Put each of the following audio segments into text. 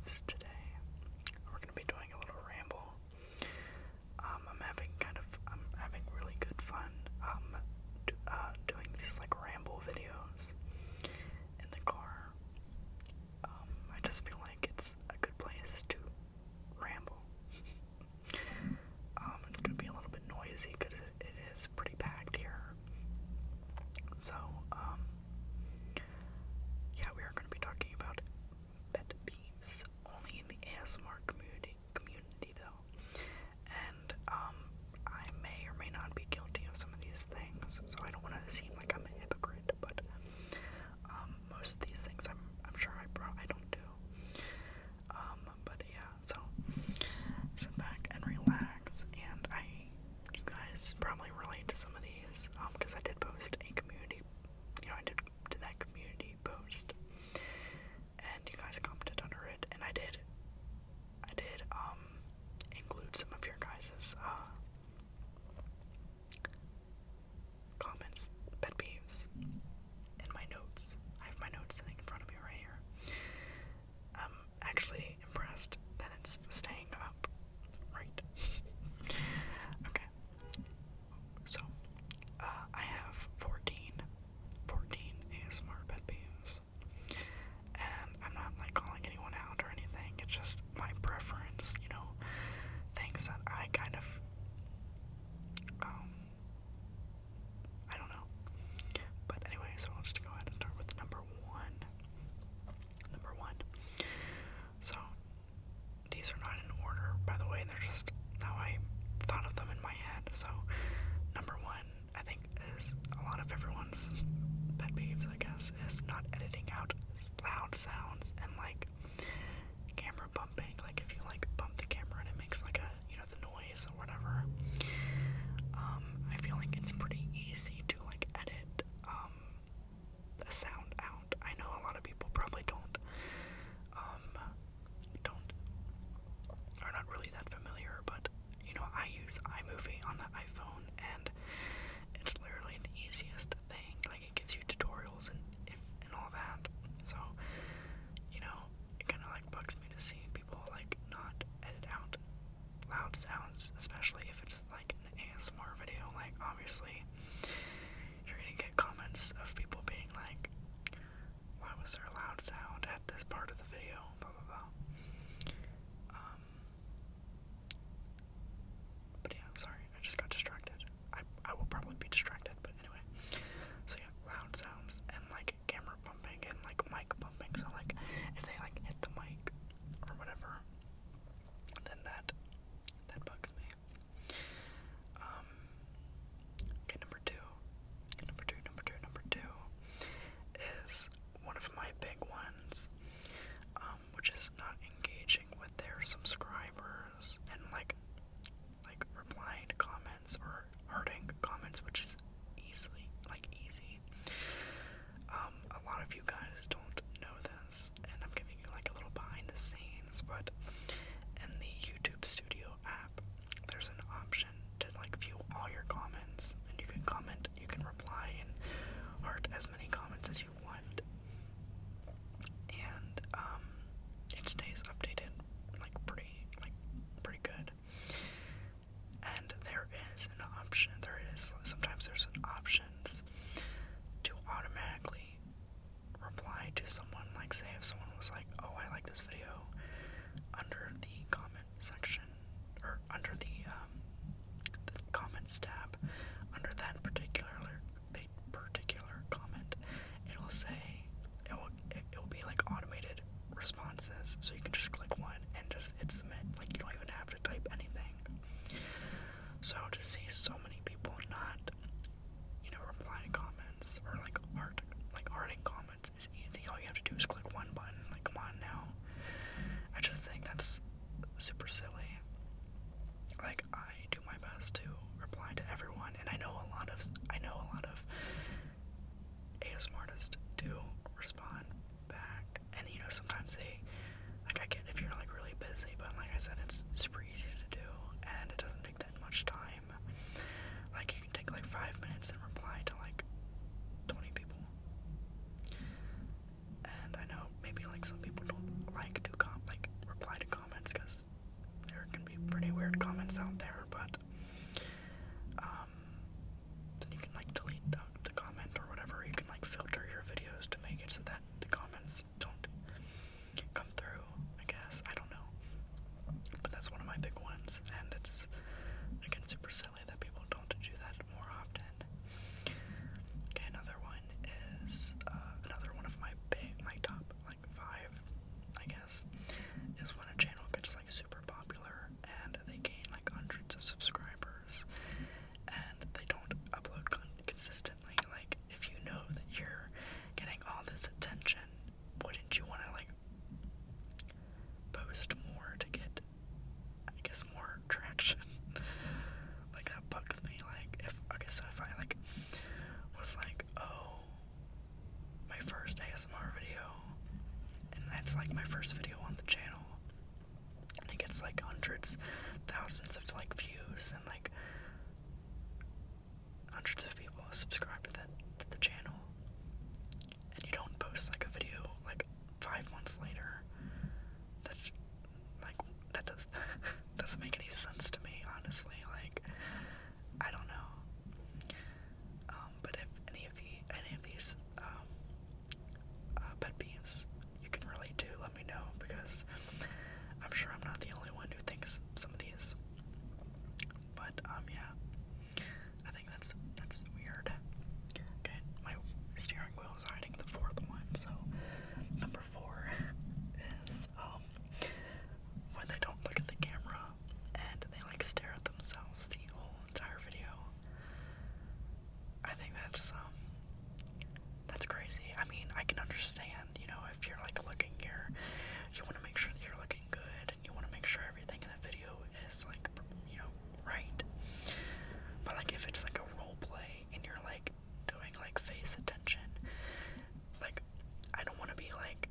Peeves today. We're going to be doing a little ramble. I'm having really good fun doing these like ramble videos in the car. I just feel like it's a good place to ramble. It's going to be a little bit noisy because it is pretty packed here. So, yeah, we are going to be talking about pet peeves, only in the ASMR community though. And, I may or may not be guilty of some of these things, so I don't want to seem like I'm a hypocrite, but, most of these things I'm sure I don't do. But yeah, so, sit back and relax, and you guys probably relate to some of these, because I did post a community, I did that community post, and you guys commented under it, and I did include some of your guys' comments, pet peeves, in my notes. I have my notes sitting in front of me right here. I'm actually impressed that it's staying up, right? Okay, so, I have 14 ASMR pet peeves, and I'm not like calling anyone out or anything, it's just my preference, things that I kind of, I don't know, but anyway, so let's just go ahead and start with number one, so, these are not in order, by the way, they're just how I thought of them in my head, so, number one, I think, is a lot of everyone's pet peeves, I guess, is not editing out loud sounds and, like, camera bumping, like, if you, like, bump the camera and it makes, like, the noise or whatever, I feel like it's pretty easy to, like, edit, the sound out. I know a lot of people probably are not really that familiar, but, I use iMovie on the iPhone, and it's literally the easiest thing. Like, it gives you tutorials and all that. So, it kind of like bugs me to see people like not edit out loud sounds, especially if it's like an ASMR video. Like, obviously, you're gonna get comments of people being like, "Why was there a loud sound at this part of the video?" Blah blah blah. But yeah, sorry, I just got distracted. I will probably be distracted, but anyway. So yeah, loud sounds and like camera bumping and like mic bumping. So like if they like hit the mic or whatever, then that bugs me. Okay, number two is one of my big ones, which is not engaging with their subscribers and like replying to comments or hearting comments, which is easy. A lot of you guys don't know this, and I'm giving you like a little behind the scenes, but in the YouTube Studio app, there's an option to like view all your comments, and you can comment, you can reply and heart as many comments as you want, and it stays updated pretty good. And sometimes there's an options to automatically reply to someone, like say if someone was like, "Oh, I like this video," under the comment section, or under the comments tab, under that particular comment, it'll say, it will be like automated responses, so you can just click one and just hit submit, like you don't even have to type anything. So to see so many people not, reply to comments or like hearting comments is easy. All you have to do is click one button. Like, come on now. I just think that's super silly. Like, I do my best to reply to everyone, and I know a lot of ASMR artists do respond back, and sometimes they, like, I get if you're like really busy, but like I said, it's super easy to do, and it doesn't take that much time. Like, you can take like 5 minutes and reply to like 20 people. And I know maybe like some people don't like to first ASMR video, and that's like my first video on the channel, and it gets like hundreds, thousands of like views, and like hundreds of people subscribe to the channel, and you don't post like a video like 5 months later. That's like, that doesn't make any sense to me, honestly. Like, I don't know. But if any of these pet peeves you can relate to, let me know, because I'm sure I'm not the only one who thinks some of these. But yeah, I think that's weird. Okay, my steering wheel is hiding the fourth one. So number 4 is when they don't look at the camera and they like stare at themselves the whole entire video. I think that's crazy. I mean, I can understand, you know, if you're like looking here, you want to make sure that you're looking good, and you want to make sure everything in the video is like, you know, right. But like if it's like a role play and you're like doing like face attention, like I don't want to be like,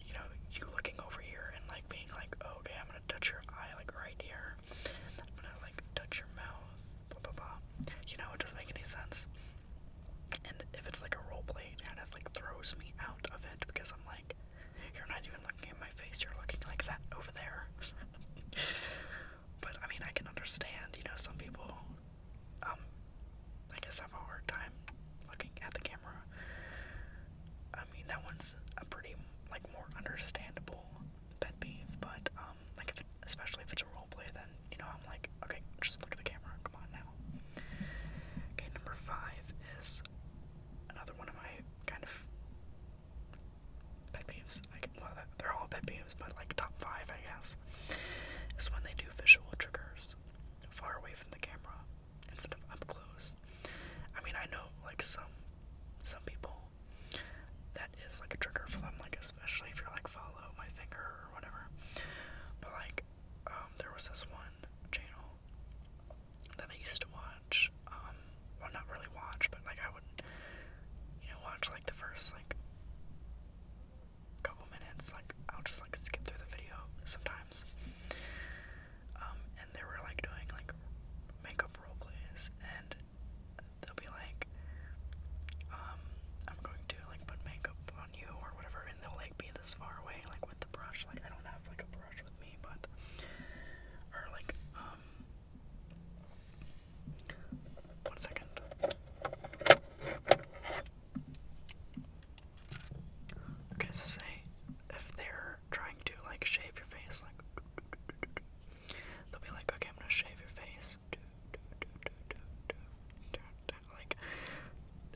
you know, you looking over here and like being like, oh, okay, I'm gonna touch your eye like right here, I'm gonna like touch your mouth, blah blah blah. You know, it doesn't make any sense. And if it's like a role play, it kind of like throws me out of it, because I'm like, you're not even looking at my face, you're looking like that over there. But I mean, I can understand, you know, some people I guess have a hard time looking at the camera. I mean, that one's a pretty like more understandable pet peeve, but like especially if it's a role play, then, you know, I'm like, okay, just look at the camera, come on now. Okay, number 5 is another one of my kind of pet peeves. Well, they're all pet peeves, but like top 5, I guess, is when they do visual triggers far away from the camera instead of up close. I mean, I know like some people, that is like a trigger for them, like especially if you're like follow my finger or whatever. But like, there was this one channel that I used to watch. Well, not really watch, but like I would, you know, watch like the first like couple minutes. Like I'll just like skip through the video sometimes. And they were like doing like makeup role plays, and they'll be like, I'm going to like put makeup on you or whatever, and they'll like be this far away, like with the brush. Like I don't have like a brush with me, but, or like, 1 second. Okay, so say if they're trying to like shave your face, like they'll be like, okay, I'm gonna shave your face. Like,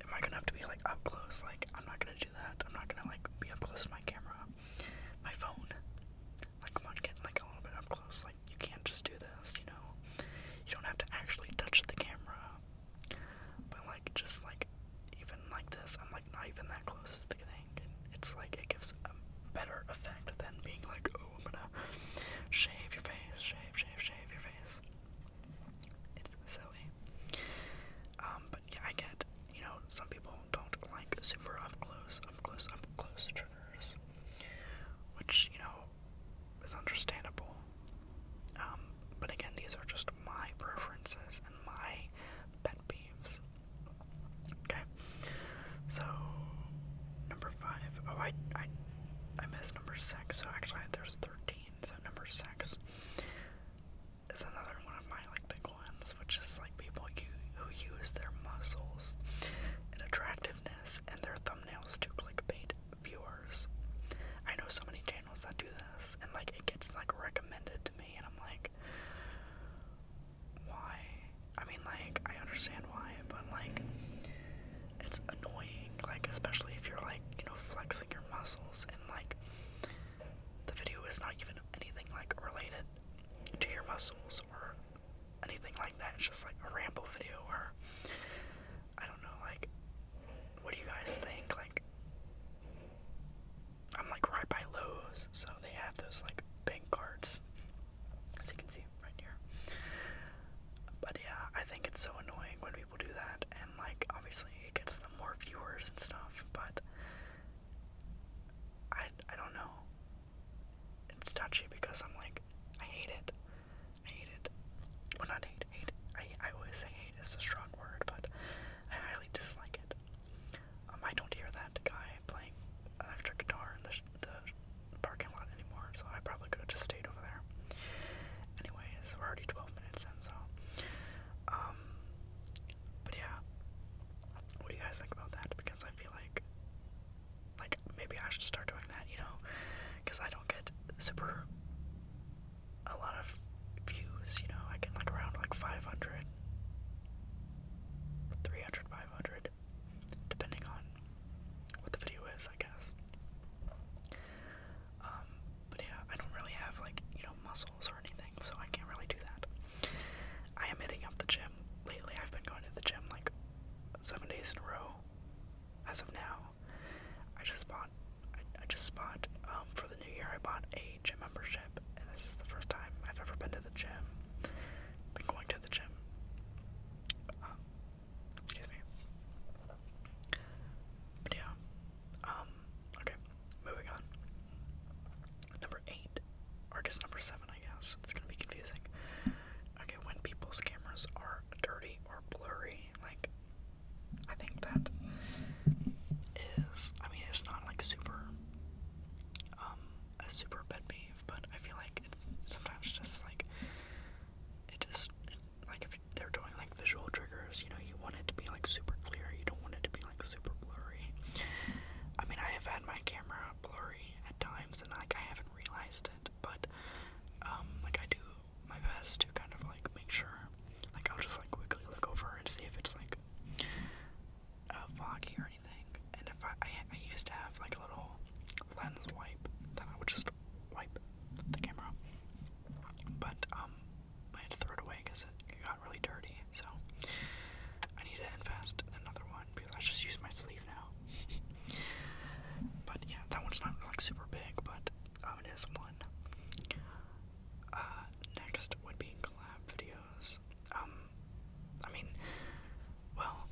am I gonna have to be like up close? Like, I'm not gonna do that. I'm not gonna like be up close to my camera, my phone. Like, come on, get like a little bit up close. Like, you can't just do this, you know. You don't have to actually touch the camera. But like, just like, even like this, I'm like not even that close to the thing, and it's like it gives a better effect than being like, oh, I'm gonna shave your face, shave your face. It's silly. But yeah, I get, you know, some people don't like super up close triggers, which, you know, is understandable. But again, these are just my preferences and my pet peeves. Okay, so number 5. Oh, I missed number 6. So actually, there's 13. So number 6 is another one of my like big ones, which is like people who use their muscles and attractiveness in their thumbnails to clickbait viewers. I know so many channels that do this, and like it gets like recommended to me, and I'm like, why? I mean, like, I understand why, but like, it's annoying, like, especially if you're like, you know, flexing your muscles, and like the video is not even anything like related to your muscles or anything like that. It's just like a ramble video, or I don't know, like, what do you guys think? Like, I'm like right by Lowe's, so they have those like big carts, as you can see right here. But yeah, I think it's so annoying when people do that, and like obviously it gets them more viewers and stuff, but I bought a gym membership, and this is the first time I've ever been to the gym. Been going to the gym. Excuse me. But yeah. Okay, moving on. Number 8, or I guess number 7, I guess. It's gonna be confusing. Okay, when people's cameras are dirty or blurry, like, I think that is, I mean, it's not like super, a super pet peeve, but I feel like it's sometimes just like, like if they're doing like visual triggers, you know, you want it to be like super clear, you don't want it to be like super blurry. I mean, I have had my camera blurry at times, and like I haven't realized it, but like I do my best to kind of like make sure, like I'll just like quickly look over and see if it's like foggy or anything. And if I used to have like a little lens wipe that I would just wipe the camera, but I had to throw it away because it got really dirty, so I need to invest in another one because I just use my sleeve now. But yeah, that one's not like super big, but it is one. Next would be collab videos. I mean, well,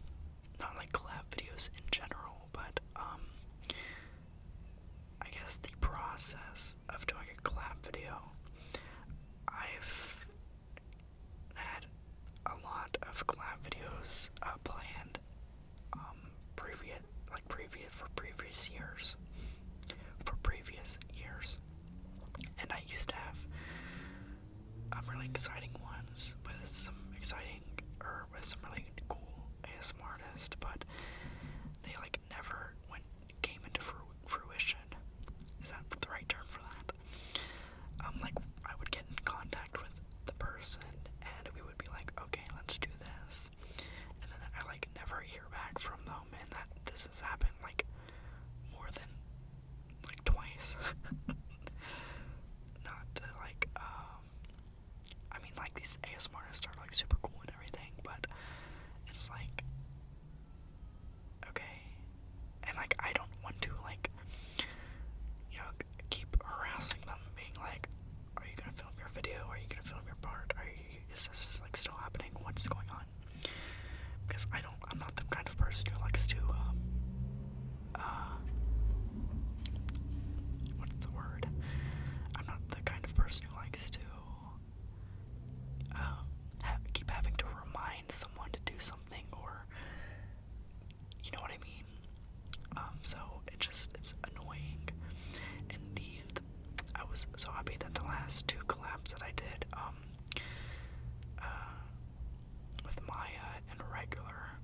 not like collab videos in general, but I guess the process of doing a collab video, I've had a lot of collab videos planned previous years, and I used to have really exciting ones with some really cool ASMR artists, but they like never came into fruition. Is that the right term for that? Like I would get in contact with the person, and we would be like, okay, let's do this, and then I like never hear back from them, and that this has happened like more than like twice. Not to like I mean, like, these ASMR artists are like super cool and everything, but it's like, okay, and like I don't want to like, you know, keep harassing them, being like, are you gonna film your video? Are you gonna film your part? Is this like still happening? What's going on? Because I'm not the kind of person who likes to what's the word? I'm not the kind of person who likes to keep having to remind someone to do something, or you know what I mean. So it's annoying. And I was so happy that the last 2 collabs that I did, with Maya and regular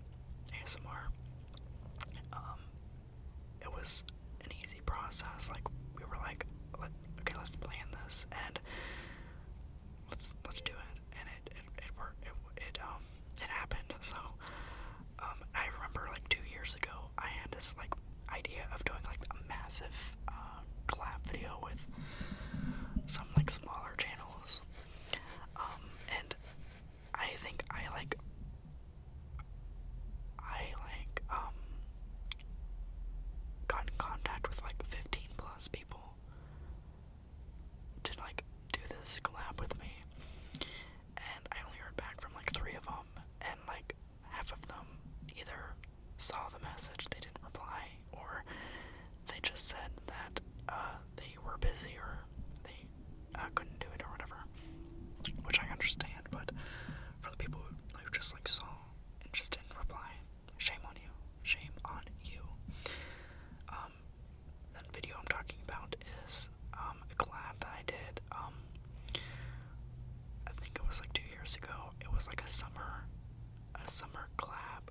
ASMR, it was an easy process. Like we were like, okay, let's plan this and let's do it, and it worked. It happened. So I remember like 2 years ago I had this like idea of doing like a massive collab video with some like smaller channels, and I think I got in contact with like 15 plus people to like do this collab with me, and I only heard back from like 3 of them, and like half of them either saw the message, they didn't reply, or they just said that they were busy, or they couldn't do it or whatever, which I understand. But for the people who like just like saw and just didn't reply, shame on you. Shame on you. That video I'm talking about is a collab that I did. I think it was like 2 years ago. It was like a summer collab,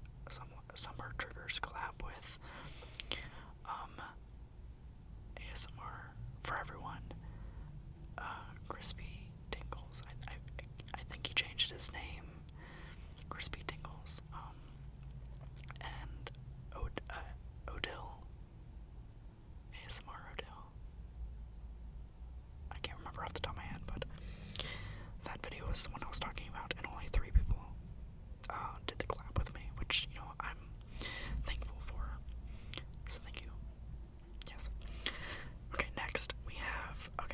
summer triggers collab with ASMR for everyone. Crispy Tingles. I think he changed his name. Crispy Tingles. And Odell. ASMR Odell. I can't remember off the top of my head, but that video was the one I was talking about, and only 3 people did the collab with me, which, you know, I'm thankful for. So thank you. Yes. Okay, next we have a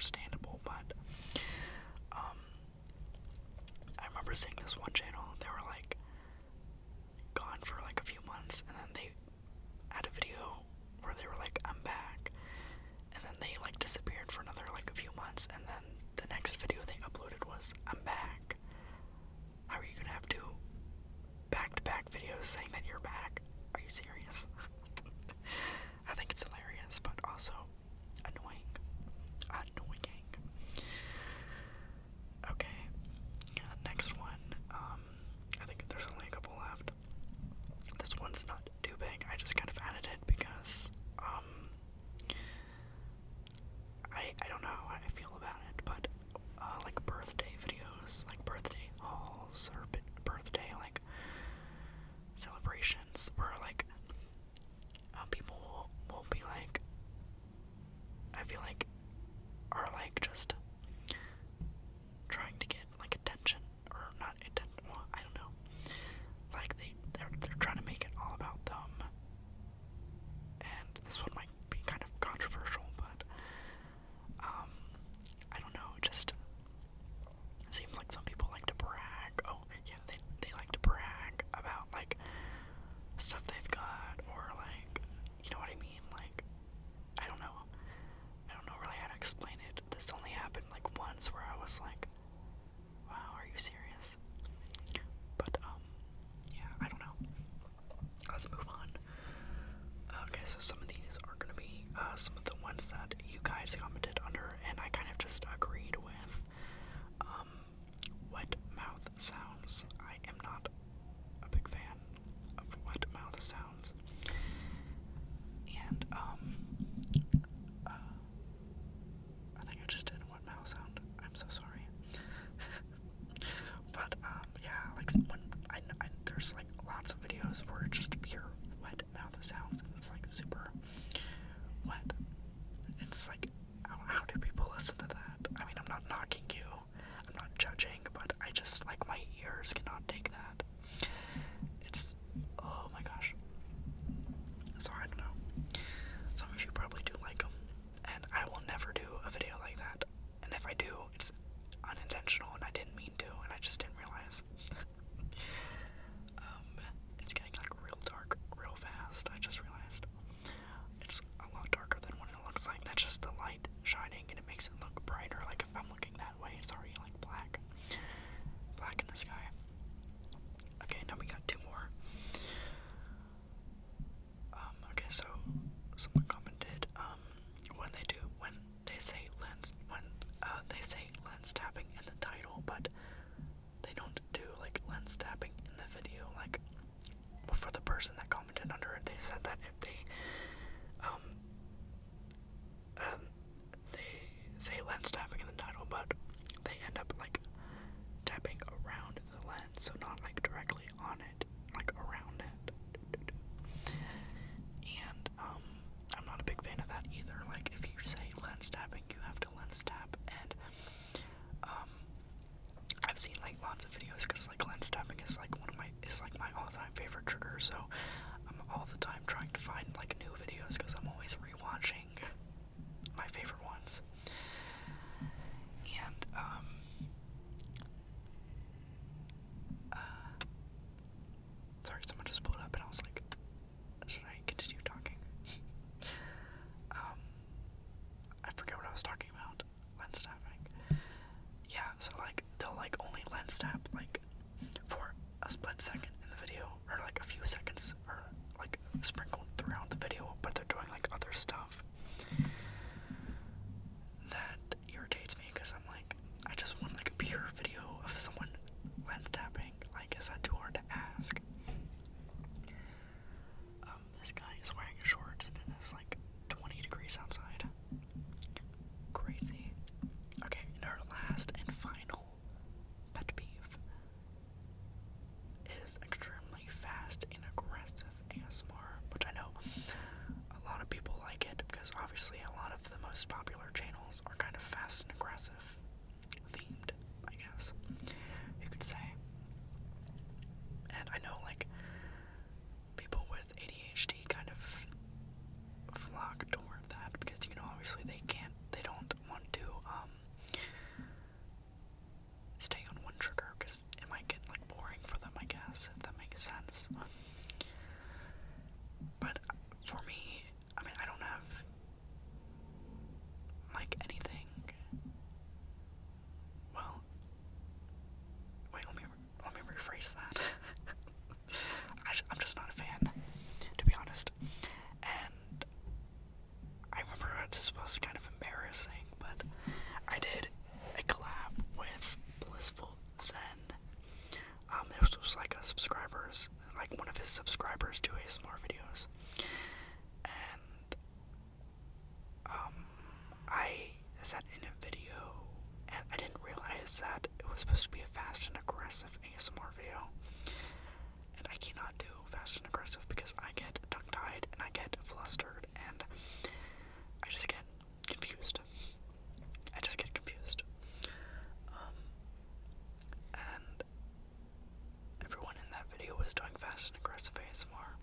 understandable, but I remember seeing this one channel. They were like gone for like a few months, and then they had a video where they were like, I'm back, and then they like disappeared for another like a few months, and then the next video they uploaded was, I'm back. How are you gonna have two back-to-back videos saying that you're back? Are you serious? I think it's hilarious, but also annoying. Okay, next one. I think there's only a couple left. This one's not too big. I just kind of added it because I don't know how I feel about it, but like birthday videos, like birthday hauls or birthday like celebrations, where like people will be like, I feel like, are like just trying to get like attention, or not attention, well, I don't know, like they're trying to make it all about them, and this one might be kind of controversial, but I don't know, it just seems like some people like to brag. Oh yeah, they like to brag about like stuff they've got, or like, you know what I mean, like, I don't know really how to explain it. This only happened like once where I was like, wow, are you serious? But yeah, I don't know. Let's move on. Okay, so some of these are gonna be some of the ones that you guys commented under, and I kind of just agreed with. Wet mouth sounds. I am not a big fan of wet mouth sounds. And I think I just did a wet mouth sound. I'm so sorry. But yeah, like when I there's like lots of videos where it's just pure wet mouth sounds, and it's like super wet. It's like, how do people listen to that? I mean, I'm not knocking you, I'm not judging, but I just, like, my ears cannot take that. It's, oh my gosh. So I don't know. Some of you probably do like them, and I will never do a video like that. And if I do, it's unintentional, and I didn't mean to, and I just didn't realize. It's getting like real dark real fast. I just realized it's a lot darker than what it looks like. That's just the light shining, and it makes it look brighter. Like if I'm looking that way, it's already like black in the sky. Okay, now we got two more. Okay, so someone commented, when they say lens tapping in the title, but they don't do like lens tapping in the video. Like, well, for the person that commented under it, they said that if they say lens tapping in the title, but they end up like tapping around the lens, so not like directly on it, like around it. And I'm not a big fan of that either. Like, if you say lens tapping, you have to lens tap, and I've seen like lots of videos, because like lens tapping is like my all-time favorite trigger, so I'm all the time trying to find like new videos, because I'm always rewatching my favorite ones. And sorry, someone just pulled up and I was like, should I continue talking? I forget what I was talking about. Lens tapping. Yeah, so like they'll like only lens tap like for a split second in the video, or like a few seconds, or like sprinkled throughout the video, but they're doing like other stuff. That irritates me, because I'm like, I just want like a pure video of someone lens tapping. Like, is that too hard to ask? This guy is wearing shorts, and it is like 20 degrees outside. Crazy. Okay, and our last and final pet peeve is extremely fast and aggressive ASMR, which I know a lot of people like it, because obviously a lot of the most popular channels are kind of fast and aggressive themed, I guess you could say. And I know like people with ADHD kind of flock toward that, because, you know, obviously they don't want to blissful zen. This was like a subscriber's, like one of his subscribers do ASMR videos, and I sent in a video, and I didn't realize that it was supposed to be a fast and aggressive ASMR video, and I cannot do fast and aggressive because I get tongue-tied and I get flustered and I just get confused. And everyone in that video was doing fast and aggressive ASMR,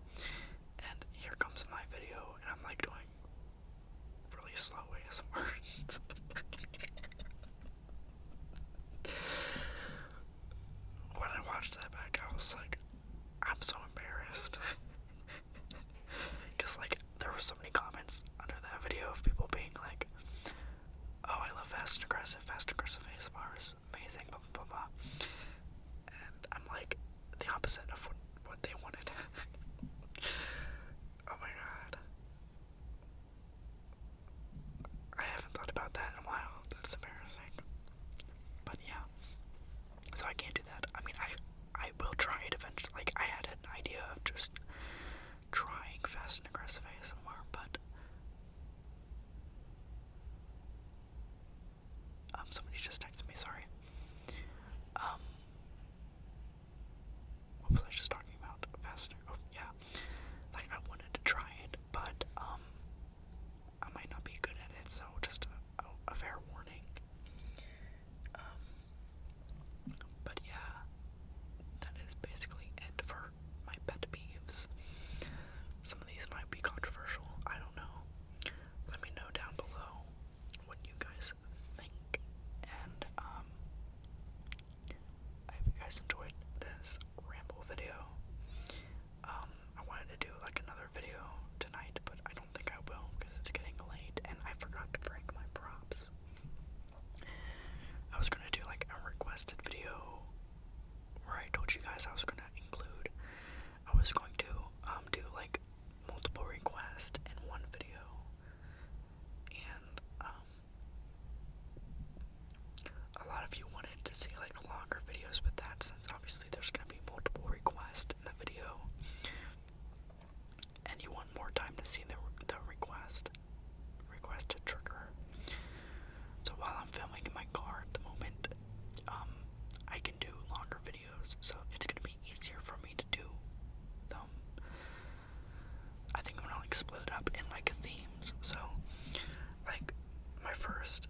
and here comes my video, and I'm like doing really slow ASMR. When I watched that back, I was like, I'm so embarrassed. Because, like, there were so many comments under that video of people being like, oh, I love fast and aggressive ASMR is amazing, blah, blah, blah, blah. And I'm like, the opposite of what they wanted. Oh my god. I haven't thought about that in a while. That's embarrassing. But yeah. So I can't do that. I mean, I will try it eventually. Like, I had an idea of just trying fast and aggressive ASMR, but somebody just texted me, sorry. What was I just talking about? Fast, oh yeah. Like, I wanted to try it, but I might not be good at it, so just a fair warning. But yeah, that is basically it for my pet peeves. Some of these might be controversial, I don't know. Let me know down below what you guys think, and I hope you guys enjoyed this ramble video. I wanted to do like another video tonight, but I don't think I will because it's getting late and I forgot to bring my props. I was gonna do like a requested video where I told you guys I was going to do like multiple requests in one video, and a lot of you wanted to see like longer videos with that, since obviously there's going to be multiple requests in the video, and you want more time to see the requested trigger. So while I'm filming in my car at the moment, I can do longer videos, so it's going to be easier for me to do them. I think I'm going to like split it up in like themes, so like my first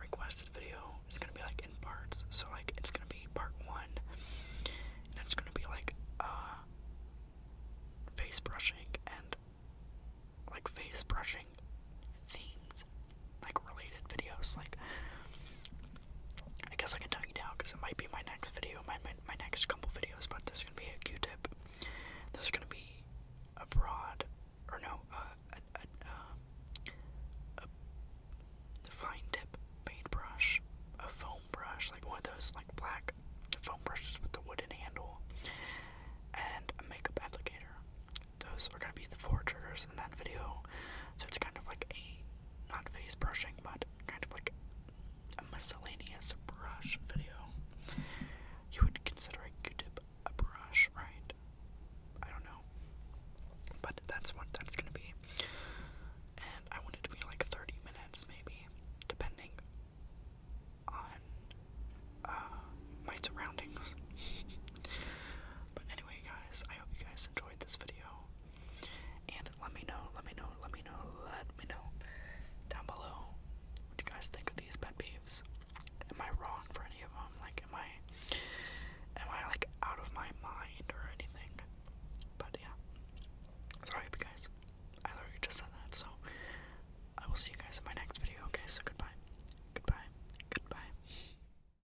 requested video is going to be like in parts, so like it's going to be part 1, and it's going to be like face brushing and like face brushing themes, like related videos. Like, I guess I can tell you now because it might be my next video, my next couple videos, but there's going to be a Q-tip, there's going to be a broad, or no, a fine tip paintbrush, a foam brush, like one of those like black foam brushes with the wooden handle, and a makeup applicator. Those are going to be the 4 triggers in that video, so it's kind of like a, not face brushing, but